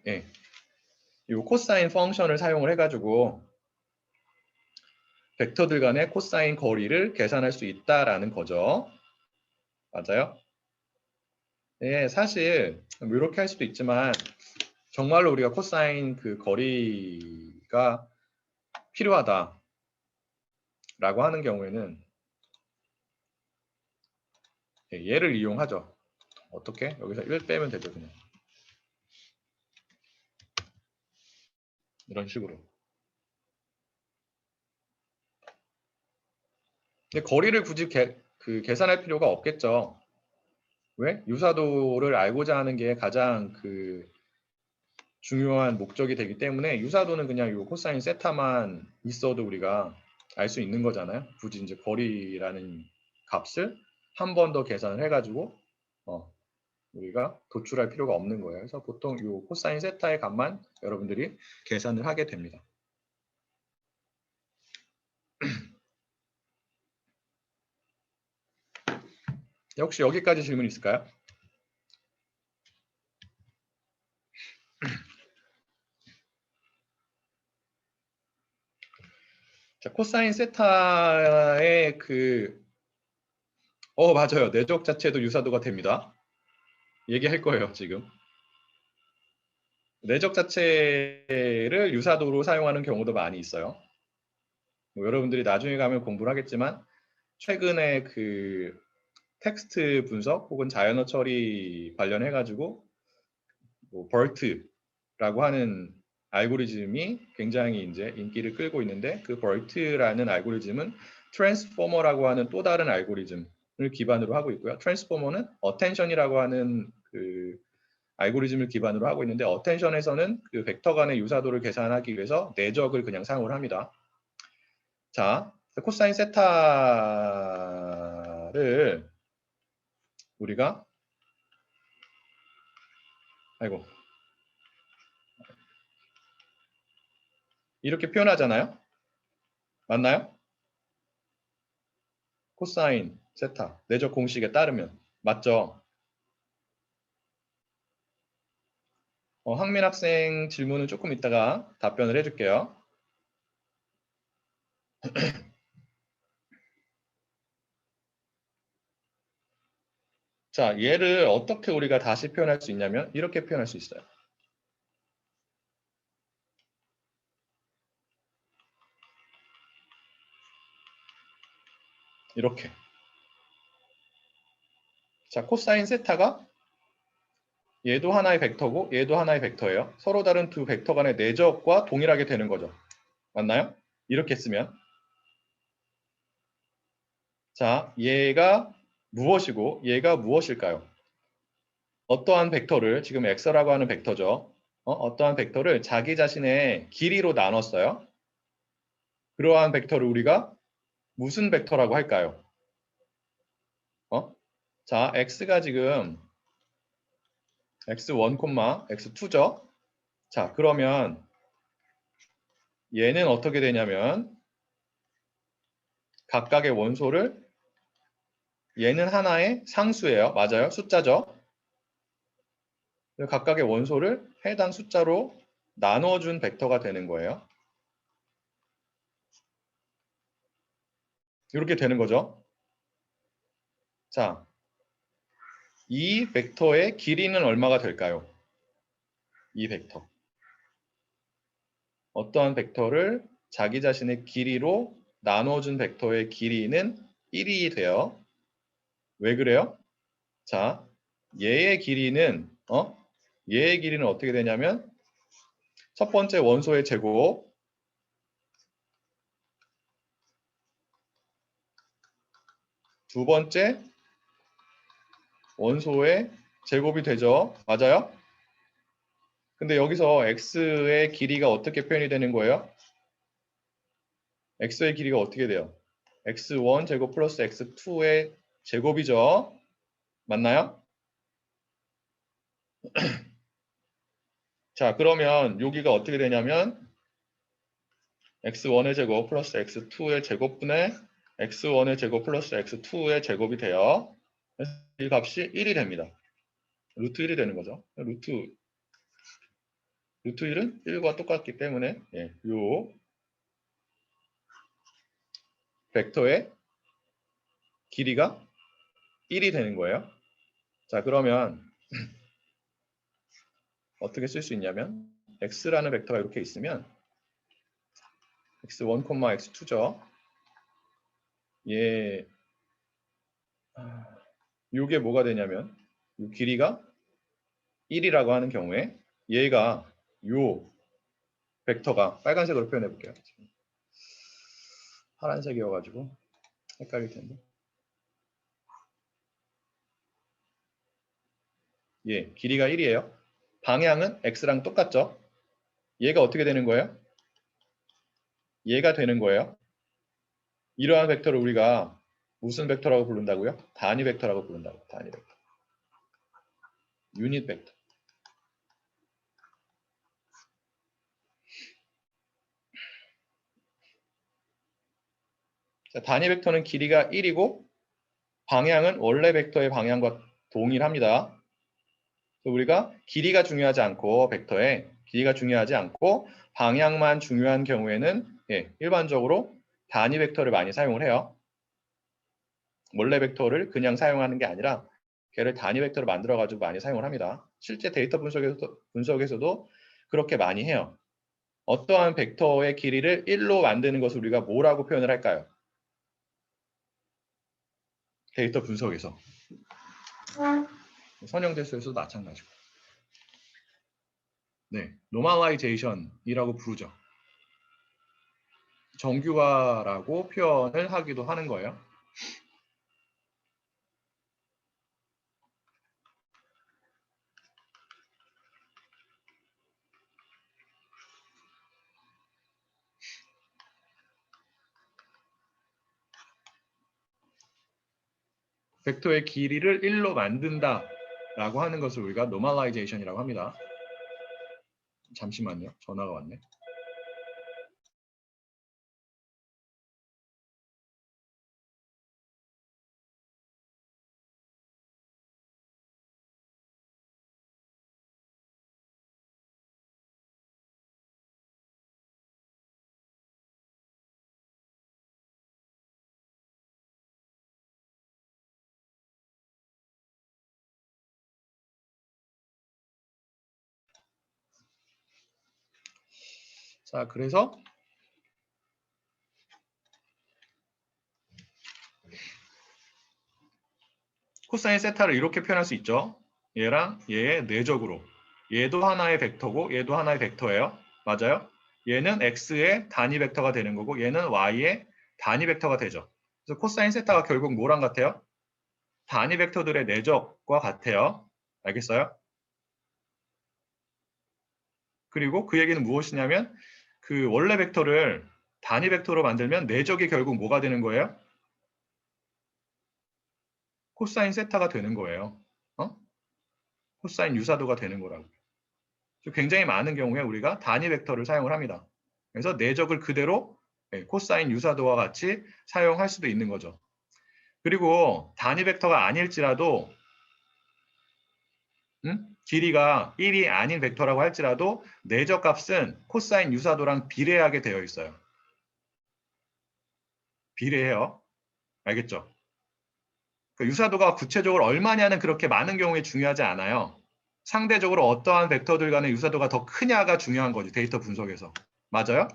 이 코사인 펑션을 사용을 해가지고 벡터들 간의 코사인 거리를 계산할 수 있다라는 거죠. 맞아요? 네, 사실 이렇게 할 수도 있지만 정말로 우리가 코사인 그 거리가 필요하다라고 하는 경우에는 얘를 이용하죠. 어떻게? 여기서 1 빼면 되죠, 그냥. 이런 식으로. 근데 거리를 굳이 계산할 필요가 없겠죠. 왜? 유사도를 알고자 하는 게 가장 그 중요한 목적이 되기 때문에 유사도는 그냥 이 코사인 세타만 있어도 우리가 알 수 있는 거잖아요. 굳이 이제 거리라는 값을 한 번 더 계산을 해가지고 우리가 도출할 필요가 없는 거예요. 그래서 보통 이 코사인 세타의 값만 여러분들이 계산을 하게 됩니다. 혹시 여기까지 질문 있을까요? 자, 코사인 세타의 맞아요. 내적 자체도 유사도가 됩니다. 얘기할 거예요, 지금. 내적 자체를 유사도로 사용하는 경우도 많이 있어요. 뭐 여러분들이 나중에 가면 공부를 하겠지만 최근에 그 텍스트 분석 혹은 자연어 처리 관련해 가지고 뭐 BERT라고 하는 알고리즘이 굉장히 이제 인기를 끌고 있는데 그 BERT라는 알고리즘은 트랜스포머라고 하는 또 다른 알고리즘을 기반으로 하고 있고요. 트랜스포머는 어텐션이라고 하는 그 알고리즘을 기반으로 하고 있는데 어텐션에서는 그 벡터 간의 유사도를 계산하기 위해서 내적을 그냥 사용을 합니다. 자, 코사인 세타를 우리가 이렇게 표현하잖아요. 맞나요? 코사인 세타 내적 공식에 따르면 맞죠? 황민 학생 질문은 조금 이따가 답변을 해줄게요. 자, 얘를 어떻게 우리가 다시 표현할 수 있냐면 이렇게 표현할 수 있어요. 이렇게. 자, 코사인 세타가 얘도 하나의 벡터고 얘도 하나의 벡터예요. 서로 다른 두 벡터 간의 내적과 동일하게 되는 거죠. 맞나요? 이렇게 쓰면. 자, 얘가 무엇이고 얘가 무엇일까요? 어떠한 벡터를 지금 x라고 하는 벡터죠. 어떠한 벡터를 자기 자신의 길이로 나눴어요. 그러한 벡터를 우리가 무슨 벡터라고 할까요? 자, x가 지금 x1, x2죠. 자, 그러면 얘는 어떻게 되냐면 각각의 원소를 얘는 하나의 상수예요. 맞아요. 숫자죠. 각각의 원소를 해당 숫자로 나눠준 벡터가 되는 거예요. 이렇게 되는 거죠. 자, 이 벡터의 길이는 얼마가 될까요? 이 벡터. 어떠한 벡터를 자기 자신의 길이로 나눠준 벡터의 길이는 1이 돼요. 왜 그래요? 자, 얘의 길이는 어떻게 되냐면 첫 번째 원소의 제곱 두 번째 원소의 제곱이 되죠. 맞아요? 근데 여기서 x의 길이가 어떻게 표현이 되는 거예요? x의 길이가 어떻게 돼요? x1 제곱 플러스 x2의 제곱이죠. 맞나요? 자, 그러면 여기가 어떻게 되냐면 x1의 제곱 플러스 x2의 제곱분의 x1의 제곱 플러스 x2의 제곱이 돼요. 그래서 이 값이 1이 됩니다. 루트 1이 되는 거죠. 루트 1은 1과 똑같기 때문에 요 벡터의 길이가 1이 되는 거예요. 자, 그러면 어떻게 쓸 수 있냐면 x라는 벡터가 이렇게 있으면 x1, x2죠. 이게 뭐가 되냐면 이 길이가 1이라고 하는 경우에 얘가 요 벡터가 빨간색으로 표현해 볼게요. 파란색이어가지고 헷갈릴 텐데. 길이가 1이에요. 방향은 x랑 똑같죠? 얘가 어떻게 되는 거예요? 얘가 되는 거예요. 이러한 벡터를 우리가 무슨 벡터라고 부른다고요? 단위 벡터라고 부른다고. 단위 벡터. 유닛 벡터. 자, 단위 벡터는 길이가 1이고 방향은 원래 벡터의 방향과 동일합니다. 우리가 길이가 중요하지 않고 벡터의 길이가 중요하지 않고 방향만 중요한 경우에는 일반적으로 단위 벡터를 많이 사용을 해요. 원래 벡터를 그냥 사용하는 게 아니라 걔를 단위 벡터로 만들어 가지고 많이 사용을 합니다. 실제 데이터 분석에서도 그렇게 많이 해요. 어떠한 벡터의 길이를 1로 만드는 것을 우리가 뭐라고 표현을 할까요? 데이터 분석에서. 선형대수에서도 마찬가지고. normalization이라고 부르죠. 정규화라고 표현을 하기도 하는 거예요. 벡터의 길이를 1로 만든다라고 하는 것을 우리가 normalization이라고 합니다. 잠시만요. 전화가 왔네. 자, 그래서 코사인 세타를 이렇게 표현할 수 있죠. 얘랑 얘의 내적으로. 얘도 하나의 벡터고 얘도 하나의 벡터예요. 맞아요? 얘는 x의 단위 벡터가 되는 거고 얘는 y의 단위 벡터가 되죠. 그래서 코사인 세타가 결국 뭐랑 같아요? 단위 벡터들의 내적과 같아요. 알겠어요? 그리고 그 얘기는 무엇이냐면 그 원래 벡터를 단위 벡터로 만들면 내적이 결국 뭐가 되는 거예요? 코사인 세타가 되는 거예요. 코사인 유사도가 되는 거라고. 굉장히 많은 경우에 우리가 단위 벡터를 사용을 합니다. 그래서 내적을 그대로 코사인 유사도와 같이 사용할 수도 있는 거죠. 그리고 단위 벡터가 아닐지라도 길이가 1이 아닌 벡터라고 할지라도 내적 값은 코사인 유사도랑 비례하게 되어 있어요. 비례해요. 알겠죠? 그 유사도가 구체적으로 얼마냐는 그렇게 많은 경우에 중요하지 않아요. 상대적으로 어떠한 벡터들 간의 유사도가 더 크냐가 중요한 거지, 데이터 분석에서. 맞아요?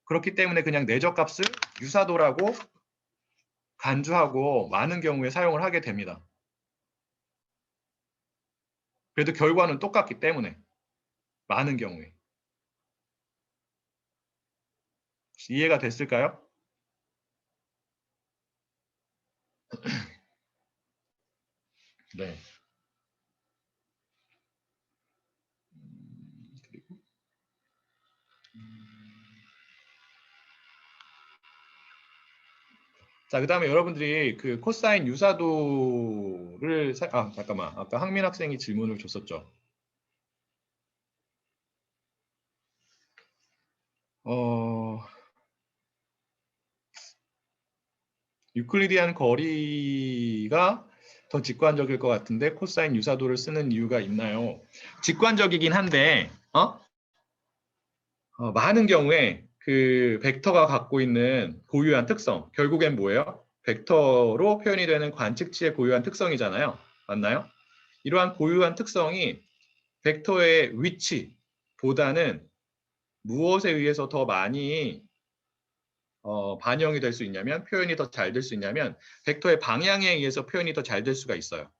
그렇기 때문에 그냥 내적 값을 유사도라고 간주하고 많은 경우에 사용을 하게 됩니다. 그래도 결과는 똑같기 때문에 많은 경우에. 이해가 됐을까요? 네. 그리고 자, 그 다음에 여러분들이 그 코사인 유사도를 잠깐만. 아까 항민 학생이 질문을 줬었죠. 유클리디안 거리가 더 직관적일 것 같은데 코사인 유사도를 쓰는 이유가 있나요? 직관적이긴 한데 많은 경우에 그 벡터가 갖고 있는 고유한 특성, 결국엔 뭐예요? 벡터로 표현이 되는 관측치의 고유한 특성이잖아요. 맞나요? 이러한 고유한 특성이 벡터의 위치보다는 무엇에 의해서 더 많이 반영이 될 수 있냐면, 표현이 더 잘 될 수 있냐면 벡터의 방향에 의해서 표현이 더 잘 될 수가 있어요.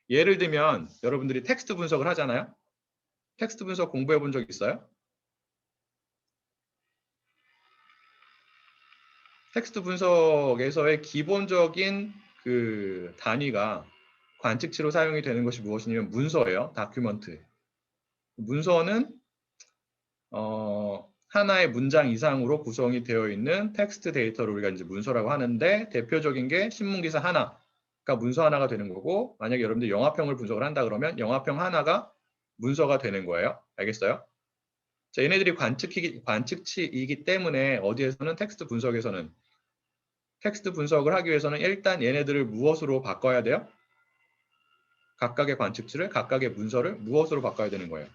예를 들면 여러분들이 텍스트 분석을 하잖아요. 텍스트 분석 공부해 본 적 있어요? 텍스트 분석에서의 기본적인 그 단위가 관측치로 사용이 되는 것이 무엇이냐면 문서예요. 다큐먼트. 문서는 하나의 문장 이상으로 구성이 되어 있는 텍스트 데이터를 우리가 이제 문서라고 하는데, 대표적인 게 신문기사 하나가 문서 하나가 되는 거고, 만약에 여러분들 영화평을 분석을 한다 그러면 영화평 하나가 문서가 되는 거예요. 알겠어요? 자, 얘네들이 관측치이기 때문에 어디에서는 텍스트 분석을 하기 위해서는 일단 얘네들을 무엇으로 바꿔야 돼요? 각각의 관측치를, 각각의 문서를 무엇으로 바꿔야 되는 거예요?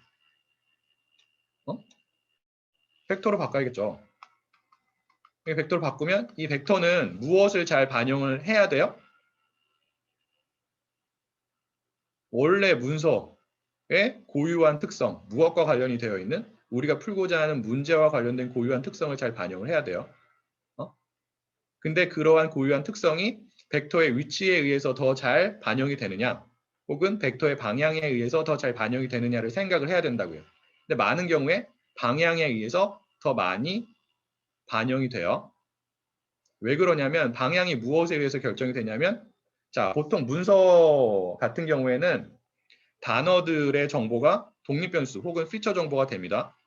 벡터로 바꿔야겠죠. 벡터로 바꾸면 이 벡터는 무엇을 잘 반영을 해야 돼요? 원래 문서의 고유한 특성, 무엇과 관련이 되어 있는 우리가 풀고자 하는 문제와 관련된 고유한 특성을 잘 반영을 해야 돼요. 근데 그러한 고유한 특성이 벡터의 위치에 의해서 더 잘 반영이 되느냐, 혹은 벡터의 방향에 의해서 더 잘 반영이 되느냐를 생각을 해야 된다고요. 근데 많은 경우에 방향에 의해서 더 많이 반영이 돼요. 왜 그러냐면 방향이 무엇에 의해서 결정이 되냐면, 자, 보통 문서 같은 경우에는 단어들의 정보가 독립변수 혹은 피처 정보가 됩니다.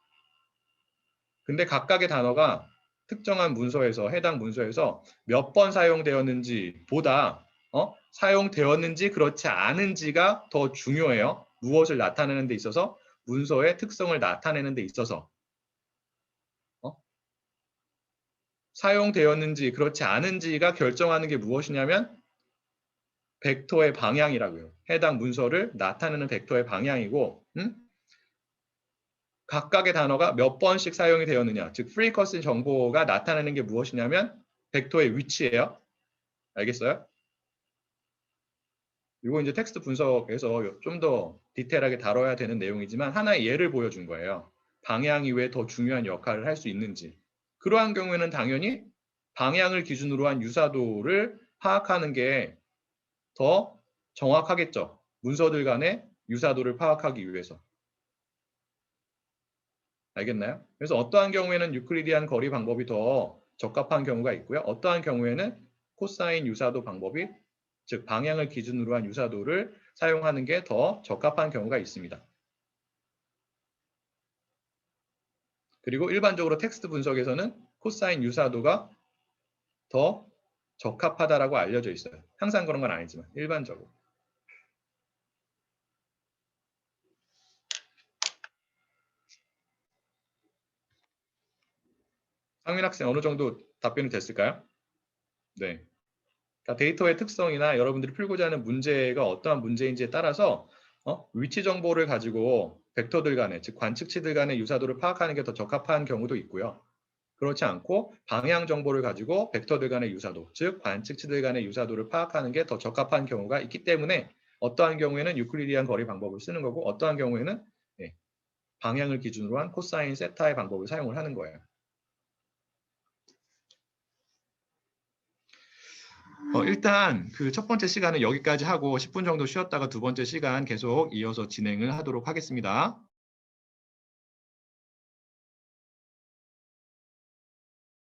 근데 각각의 단어가 특정한 문서에서, 해당 문서에서 몇 번 사용되었는지 보다 사용되었는지 그렇지 않은지가 더 중요해요. 무엇을 나타내는 데 있어서, 문서의 특성을 나타내는 데 있어서. 사용되었는지 그렇지 않은지가 결정하는 게 무엇이냐면 벡터의 방향이라고요. 해당 문서를 나타내는 벡터의 방향이고, 각각의 단어가 몇 번씩 사용이 되었느냐, 즉 프리커스 정보가 나타내는 게 무엇이냐면 벡터의 위치예요. 알겠어요? 이거 이제 텍스트 분석에서 좀 더 디테일하게 다뤄야 되는 내용이지만 하나의 예를 보여준 거예요. 방향이 왜 더 중요한 역할을 할 수 있는지. 그러한 경우에는 당연히 방향을 기준으로 한 유사도를 파악하는 게 더 정확하겠죠. 문서들 간의 유사도를 파악하기 위해서. 알겠나요? 그래서 어떠한 경우에는 유클리디안 거리 방법이 더 적합한 경우가 있고요. 어떠한 경우에는 코사인 유사도 방법이, 즉 방향을 기준으로 한 유사도를 사용하는 게 더 적합한 경우가 있습니다. 그리고 일반적으로 텍스트 분석에서는 코사인 유사도가 더 적합하다라고 알려져 있어요. 항상 그런 건 아니지만 일반적으로. 상민 학생 어느 정도 답변이 됐을까요? 네. 그러니까 데이터의 특성이나 여러분들이 풀고자 하는 문제가 어떠한 문제인지에 따라서 위치 정보를 가지고 벡터들 간의, 즉 관측치들 간의 유사도를 파악하는 게 더 적합한 경우도 있고요. 그렇지 않고 방향 정보를 가지고 벡터들 간의 유사도, 즉 관측치들 간의 유사도를 파악하는 게 더 적합한 경우가 있기 때문에 어떠한 경우에는 유클리디안 거리 방법을 쓰는 거고 어떠한 경우에는 방향을 기준으로 한 코사인 세타의 방법을 사용을 하는 거예요. 일단 그 첫 번째 시간은 여기까지 하고 10분 정도 쉬었다가 두 번째 시간 계속 이어서 진행을 하도록 하겠습니다.